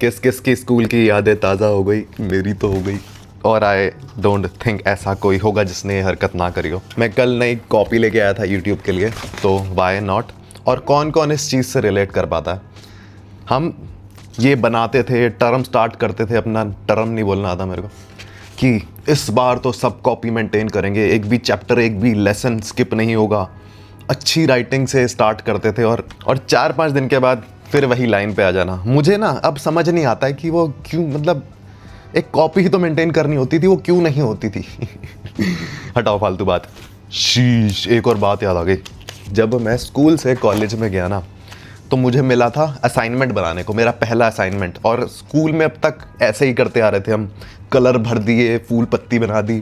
किस किस की स्कूल की यादें ताज़ा हो गई, मेरी तो हो गई। और आई डोंट थिंक ऐसा कोई होगा जिसने ये हरकत ना करी हो। मैं कल नई कॉपी लेके आया था यूट्यूब के लिए, तो वाई नॉट। और कौन कौन इस चीज़ से रिलेट कर पाता है। हम ये बनाते थे, टर्म स्टार्ट करते थे, अपना टर्म नहीं बोलना आता मेरे को, कि इस बार तो सब कॉपी मेंटेन करेंगे, एक भी चैप्टर, एक भी लेसन स्किप नहीं होगा। अच्छी राइटिंग से स्टार्ट करते थे और 4-5 दिन के बाद फिर वही लाइन पे आ जाना। मुझे ना अब समझ नहीं आता है कि वो क्यों, मतलब एक कॉपी ही तो मेंटेन करनी होती थी, वो क्यों नहीं होती थी। हटाओ फालतू बात। शीश, एक और बात याद आ गई। जब मैं स्कूल से कॉलेज में गया ना, तो मुझे मिला था असाइनमेंट बनाने को, मेरा पहला असाइनमेंट। और स्कूल में अब तक ऐसे ही करते आ रहे थे हम, कलर भर दिए, फूल पत्ती बना दी।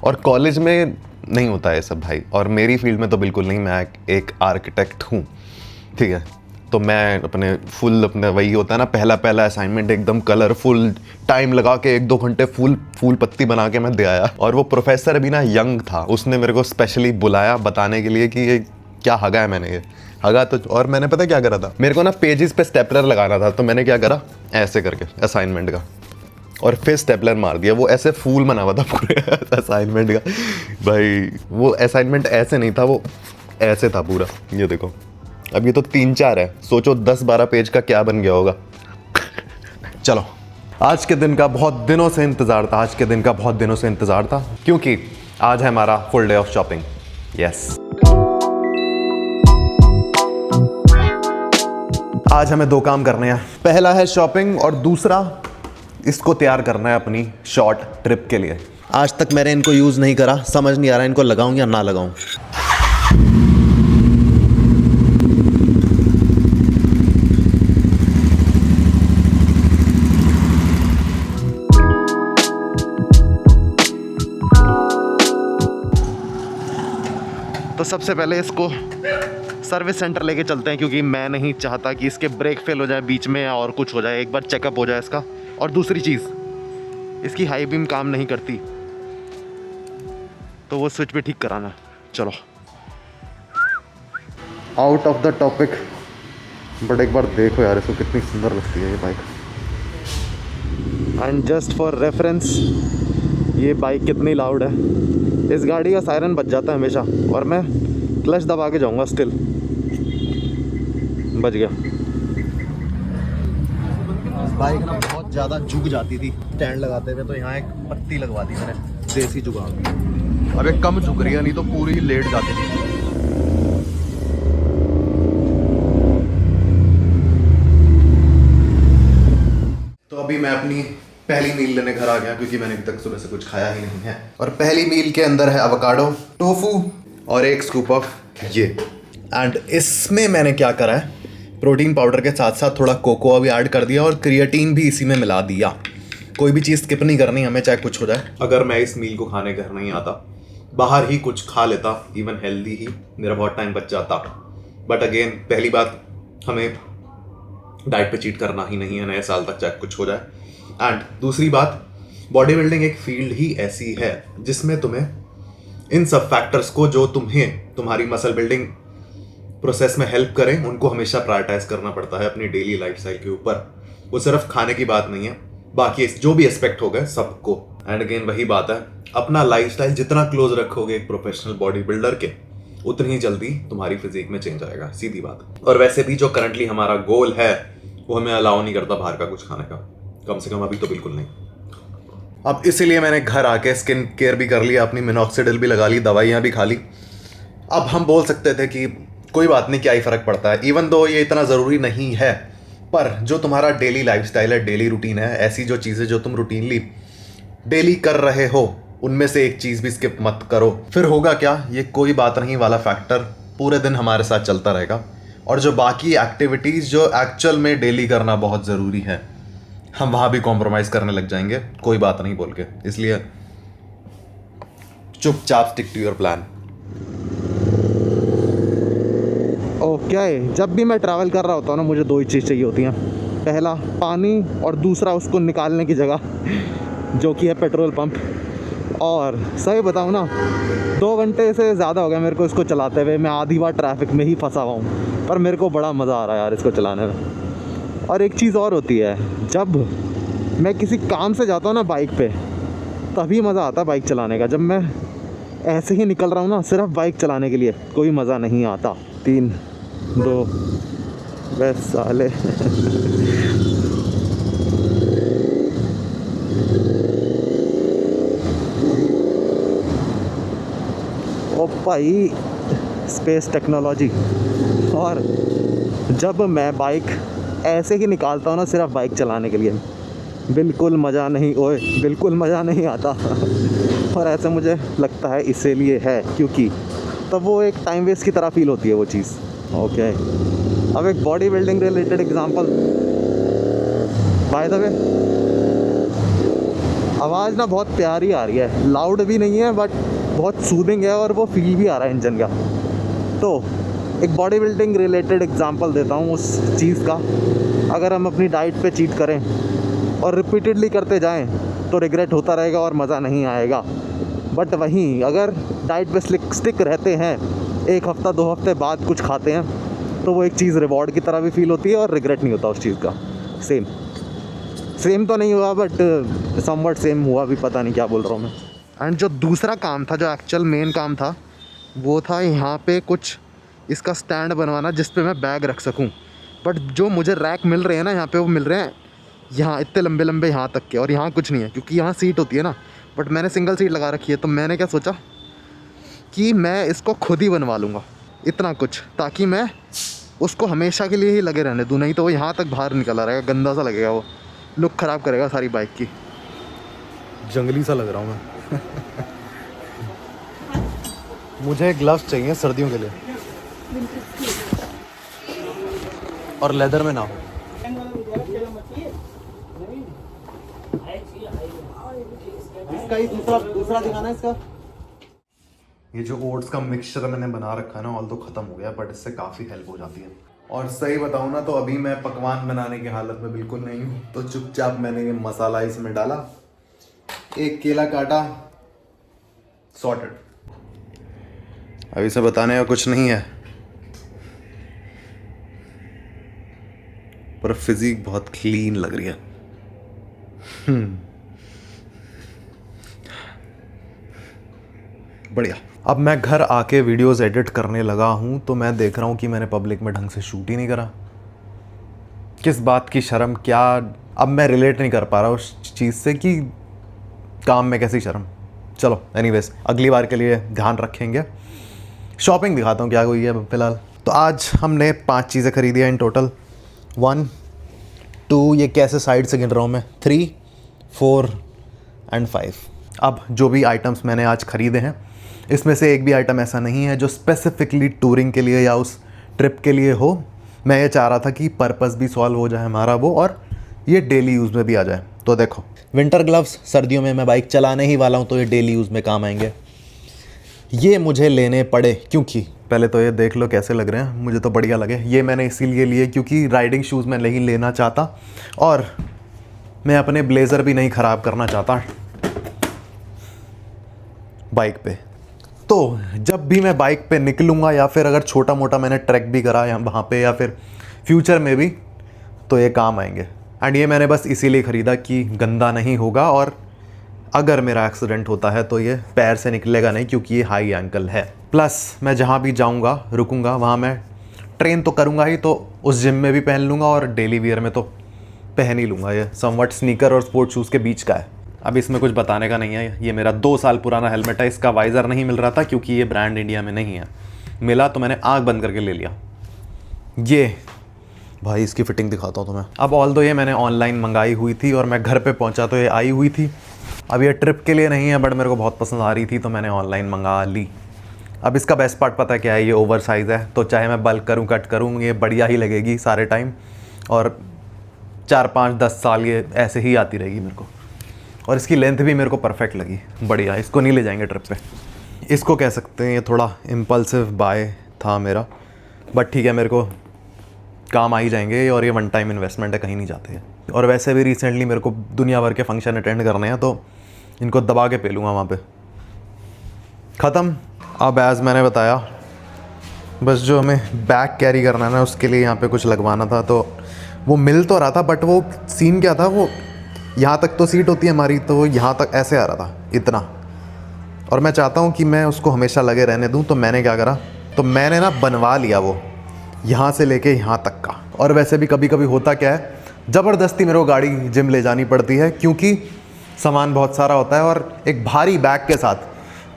और कॉलेज में नहीं होता है सब भाई, और मेरी फील्ड में तो बिल्कुल नहीं। मैं एक आर्किटेक्ट हूँ, ठीक है। तो मैं अपने वही होता है ना, पहला असाइनमेंट एकदम कलरफुल, टाइम लगा के 1-2 घंटे फूल पत्ती बना के मैं दे आया। और वो प्रोफेसर भी ना यंग था, उसने मेरे को स्पेशली बुलाया बताने के लिए कि ये क्या हगा है। मैंने ये हगा तो, और मैंने पता क्या करा था, मेरे को ना पेजेस पे स्टेपलर लगाना था, तो मैंने क्या करा, ऐसे करके असाइनमेंट का, और फिर स्टेपलर मार दिया। वो ऐसे फूल बना हुआ था पूरे असाइनमेंट का भाई। वो असाइनमेंट ऐसे नहीं था, वो ऐसे था पूरा। ये देखो, अब ये तो 3-4 है, सोचो 10-12 पेज का क्या बन गया होगा। चलो, आज के दिन का बहुत दिनों से इंतज़ार था, क्योंकि आज है हमारा full day of shopping. Yes, आज हमें 2 काम करने हैं। पहला है शॉपिंग, और दूसरा इसको तैयार करना है अपनी शॉर्ट ट्रिप के लिए। आज तक मैंने इनको यूज़ नहीं करा, समझ नहीं आ रहा इनको लगाऊं या ना लगाऊं। तो सबसे पहले इसको सर्विस सेंटर लेके चलते हैं, क्योंकि मैं नहीं चाहता कि इसके ब्रेक फेल हो जाए बीच में, और कुछ हो जाए। एक बार चेकअप हो जाए इसका। और दूसरी चीज़, इसकी हाई बीम काम नहीं करती, तो वो स्विच भी ठीक कराना। चलो, out of the topic, but एक बार देखो यार इसको, कितनी सुंदर लगती है ये bike. And just for reference, ये बाइक कितनी लाउड है। इस गाड़ी का सायरन बज जाता है हमेशा, और मैं क्लच दबा के जाऊँगा, स्टिल बज गया। बाइक ना बहुत ज़्यादा झुक जाती थी स्टैंड लगाते हुए, तो यहाँ एक पत्ती लगवा दी मैंने, देसी जुगाड़। अब एक कम झुक रही है, नहीं तो पूरी ही लेट जाती थी। तो अभी मैं अपनी पहली मील लेने घर आ गया, क्योंकि मैंने अभी तक सुबह से कुछ खाया ही नहीं है। और पहली मील के अंदर है एवोकाडो, टोफू और एक स्कूप ऑफ ये। एंड इसमें मैंने क्या करा है, प्रोटीन पाउडर के साथ साथ थोड़ा कोकोआ भी ऐड कर दिया, और क्रिएटिन भी इसी में मिला दिया। कोई भी चीज़ स्किप नहीं करनी हमें, चाहे कुछ हो जाए। अगर मैं इस मील को खाने घर नहीं आता, बाहर ही कुछ खा लेता, इवन हेल्दी ही, मेरा बहुत टाइम बच जाता। बट अगेन, पहली बात, हमें डाइट पे चीट करना ही नहीं है नए साल तक, चाहे कुछ हो जाए। एंड दूसरी बात, बॉडी बिल्डिंग एक फील्ड ही ऐसी है जिसमें तुम्हें इन सब फैक्टर्स को, जो तुम्हें तुम्हारी मसल बिल्डिंग प्रोसेस में हेल्प करें, उनको हमेशा प्रायोरिटाइज करना पड़ता है अपनी डेली लाइफस्टाइल के ऊपर। वो सिर्फ खाने की बात नहीं है, बाकी जो भी एस्पेक्ट हो गए सबको। एंड अगेन वही बात है, अपना लाइफस्टाइल जितना क्लोज रखोगे एक प्रोफेशनल बॉडी बिल्डर के, उतनी ही जल्दी तुम्हारी फिजिक में चेंज आएगा, सीधी बात। और वैसे भी जो करंटली हमारा गोल है, वो हमें अलाउ नहीं करता बाहर का कुछ खाने का, कम से कम अभी तो बिल्कुल नहीं। अब इसीलिए मैंने घर आके स्किन केयर भी कर लिया, अपनी मिनॉक्सिडिल भी लगा ली, दवाइयाँ भी खा ली। अब हम बोल सकते थे कि कोई बात नहीं, क्या ही फ़र्क पड़ता है, इवन दो ये इतना ज़रूरी नहीं है। पर जो तुम्हारा डेली लाइफस्टाइल है, डेली रूटीन है, ऐसी जो चीज़ें जो तुम रूटीनली डेली कर रहे हो, उनमें से एक चीज़ भी स्किप मत करो। फिर होगा क्या, ये कोई बात नहीं वाला फैक्टर पूरे दिन हमारे साथ चलता रहेगा, और जो बाकी एक्टिविटीज़ जो एक्चुअल में डेली करना बहुत ज़रूरी है, हम वहाँ भी कॉम्प्रोमाइज़ करने लग जाएंगे, कोई बात नहीं बोल के। इसलिए चुपचाप स्टिक टू योर प्लान। क्या है, जब भी मैं ट्रैवल कर रहा होता हूँ ना, मुझे 2 ही चीज़ चाहिए होती हैं। पहला पानी, और दूसरा उसको निकालने की जगह, जो कि है पेट्रोल पंप। और सही बताऊँ ना, 2 घंटे से ज़्यादा हो गया मेरे को इसको चलाते हुए। मैं आधी बार ट्रैफिक में ही फंसा हुआ हूँ, पर मेरे को बड़ा मज़ा आ रहा है यार इसको चलाने में। और एक चीज़ और होती है, जब मैं किसी काम से जाता हूँ ना बाइक पे, तभी मज़ा आता है बाइक चलाने का। जब मैं ऐसे ही निकल रहा हूँ ना सिर्फ बाइक चलाने के लिए, कोई मज़ा नहीं आता। 3 2 बस साले ओ भाई, स्पेस टेक्नोलॉजी। और जब मैं बाइक ऐसे ही निकालता हूँ ना सिर्फ बाइक चलाने के लिए, बिल्कुल मज़ा नहीं, ओए बिल्कुल मज़ा नहीं आता और ऐसा मुझे लगता है इसीलिए है, क्योंकि तब वो एक टाइम वेस्ट की तरह फील होती है वो चीज़। ओके, अब एक body building related example. By the way, आवाज़ ना बहुत प्यारी आ रही है, लाउड भी नहीं है बट बहुत सूदिंग है, और वो फील भी आ रहा है इंजन का। तो एक बॉडी बिल्डिंग रिलेटेड एग्जांपल देता हूँ उस चीज़ का। अगर हम अपनी डाइट पे चीट करें और रिपीटेडली करते जाएं तो रिग्रेट होता रहेगा और मज़ा नहीं आएगा। बट वहीं अगर डाइट पे स्टिक रहते हैं, 1 हफ़्ता 2 हफ्ते बाद कुछ खाते हैं, तो वो एक चीज़ रिवॉर्ड की तरह भी फील होती है और रिग्रेट नहीं होता उस चीज़ का। सेम तो नहीं हुआ बट समवट सेम हुआ भी, पता नहीं क्या बोल रहा हूँ मैं। एंड जो दूसरा काम था, जो एक्चुअल मेन काम था, वो था यहाँ पे कुछ इसका स्टैंड बनवाना जिस पे मैं बैग रख सकूँ। बट जो मुझे रैक मिल रहे हैं ना यहाँ पे, वो मिल रहे हैं यहाँ इतने लंबे लंबे यहाँ तक के, और यहाँ कुछ नहीं है क्योंकि यहाँ सीट होती है ना। बट मैंने सिंगल सीट लगा रखी है, तो मैंने क्या सोचा कि मैं इसको खुद ही बनवा लूँगा इतना कुछ, ताकि मैं उसको हमेशा के लिए ही लगे रहने दूँ। नहीं तो वो यहाँ तक बाहर निकला रहेगा, गंदा सा लगेगा, वो लुक ख़राब करेगा सारी बाइक की। जंगली सा लग रहा हूँ मैं मुझे ग्लव्स चाहिए सर्दियों के लिए, और लेदर में ना हो। इसका ही दूसरा दिखाना है इसका। ये जो ओट्स का मिक्सचर मैंने बना रखा है ना, ऑल तो ख़त्म हो गया, बट इससे काफ़ी हेल्प हो जाती है। और सही बताऊँ ना तो अभी मैं पकवान बनाने की हालत में बिल्कुल नहीं हूँ, तो चुपचाप मैंने ये मसाला इसमें डाला, एक केला काटा, सॉर्टेड। अभी से बताने का कुछ नहीं है, पर फिजिक बहुत क्लीन लग रही है। बढ़िया। अब मैं घर आके वीडियोस एडिट करने लगा हूँ, तो मैं देख रहा हूँ कि मैंने पब्लिक में ढंग से शूट ही नहीं करा। किस बात की शर्म, क्या, अब मैं रिलेट नहीं कर पा रहा उस चीज़ से कि काम में कैसी शर्म। चलो एनीवेज, अगली बार के लिए ध्यान रखेंगे। शॉपिंग दिखाता हूँ क्या हुई है फ़िलहाल। तो आज हमने 5 चीज़ें खरीदी हैं इन टोटल। 1 2, ये कैसे साइड से गिन रहा हूँ मैं, 3 4 एंड 5। अब जो भी आइटम्स मैंने आज ख़रीदे हैं, इसमें से एक भी आइटम ऐसा नहीं है जो स्पेसिफिकली टूरिंग के लिए या उस ट्रिप के लिए हो। मैं ये चाह रहा था कि पर्पस भी सॉल्व हो जाए हमारा वो, और ये डेली यूज़ में भी आ जाए। तो देखो, विंटर ग्लव्स, सर्दियों में मैं बाइक चलाने ही वाला हूँ तो ये डेली यूज़ में काम आएंगे। ये मुझे लेने पड़े क्योंकि पहले तो ये देख लो कैसे लग रहे हैं, मुझे तो बढ़िया लगे। ये मैंने इसीलिए लिए क्योंकि राइडिंग शूज़ मैं नहीं लेना चाहता, और मैं अपने ब्लेज़र भी नहीं ख़राब करना चाहता बाइक पे। तो जब भी मैं बाइक पे निकलूँगा, या फिर अगर छोटा मोटा मैंने ट्रैक भी करा या वहाँ पे, या फिर फ्यूचर में भी, तो ये काम आएंगे। एंड ये मैंने बस इसीलिए ख़रीदा कि गंदा नहीं होगा, और अगर मेरा एक्सीडेंट होता है तो ये पैर से निकलेगा नहीं, क्योंकि ये हाई एंकल है। प्लस मैं जहाँ भी जाऊँगा रुकूँगा, वहाँ मैं ट्रेन तो करूँगा ही, तो उस जिम में भी पहन लूँगा, और डेली वियर में तो पहन ही लूँगा। ये समवट स्नीकर और स्पोर्ट्स शूज़ के बीच का है। अब इसमें कुछ बताने का नहीं है, ये मेरा 2 साल पुराना हेलमेट है। इसका वाइज़र नहीं मिल रहा था क्योंकि ये ब्रांड इंडिया में नहीं है, मिला तो मैंने आँख बंद करके ले लिया। ये भाई इसकी फ़िटिंग दिखाता हूँ तुम्हें। अब ऑल दो ये मैंने ऑनलाइन मंगाई हुई थी, और मैं घर पे पहुँचा तो ये आई हुई थी। अब ये ट्रिप के लिए नहीं है, बट मेरे को बहुत पसंद आ रही थी तो मैंने ऑनलाइन मंगा ली। अब इसका बेस्ट पार्ट पता क्या है, ये ओवर साइज़ है, तो चाहे मैं बल्क करूँ कट करूँ, ये बढ़िया ही लगेगी सारे टाइम, और 4 5 10 साल ये ऐसे ही आती रहेगी मेरे को। और इसकी लेंथ भी मेरे को परफेक्ट लगी, बढ़िया। इसको नहीं ले जाएंगे ट्रिप पे, इसको कह सकते हैं ये थोड़ा इम्पल्सिव बाय था मेरा, बट ठीक है, मेरे को काम आ ही जाएंगे, और ये 1 टाइम इन्वेस्टमेंट है, कहीं नहीं जाते हैं। और वैसे भी रिसेंटली मेरे को दुनिया भर के फंक्शन अटेंड करने हैं, तो इनको दबा के पेलूँगा वहाँ पे। ख़त्म। अब एज़ मैंने बताया, बस जो हमें बैग कैरी करना है ना, उसके लिए यहाँ पे कुछ लगवाना था, तो वो मिल तो रहा था, बट वो सीन क्या था, वो यहाँ तक तो सीट होती है हमारी, तो वो यहाँ तक ऐसे आ रहा था इतना। और मैं चाहता हूँ कि मैं उसको हमेशा लगे रहने दूँ, तो मैंने क्या करा, तो मैंने ना बनवा लिया वो यहाँ से लेके यहाँ तक का। और वैसे भी कभी कभी होता क्या है, ज़बरदस्ती मेरे को गाड़ी जिम ले जानी पड़ती है, क्योंकि सामान बहुत सारा होता है और एक भारी बैग के साथ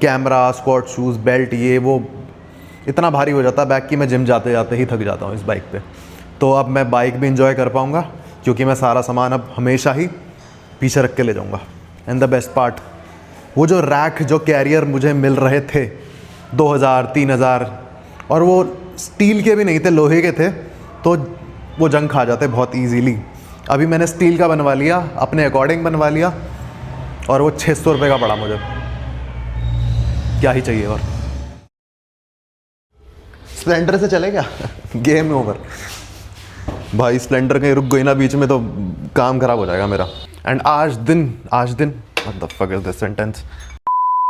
कैमरा, स्क्वाट शूज़, बेल्ट, ये वो इतना भारी हो जाता है बैग कि मैं जिम जाते जाते ही थक जाता हूँ इस बाइक पे। तो अब मैं बाइक भी इंजॉय कर पाऊँगा, क्योंकि मैं सारा सामान अब हमेशा ही पीछे रख के ले जाऊँगा। एंड द बेस्ट पार्ट, वो जो रैक, जो कैरियर मुझे मिल रहे थे 2000 3000, और वो स्टील के भी नहीं थे, लोहे के थे, तो वो जंग खा जाते बहुत ईजीली। अभी मैंने स्टील का बनवा लिया, अपने अकॉर्डिंग बनवा लिया, और वो 600 रुपये का पड़ा मुझे। क्या ही चाहिए और। स्प्लेंडर से चले क्या? गेम ओवर भाई। स्प्लेंडर कहीं रुक गई ना बीच में तो काम खराब हो जाएगा मेरा। एंड आज दिन what the fuck is this sentence,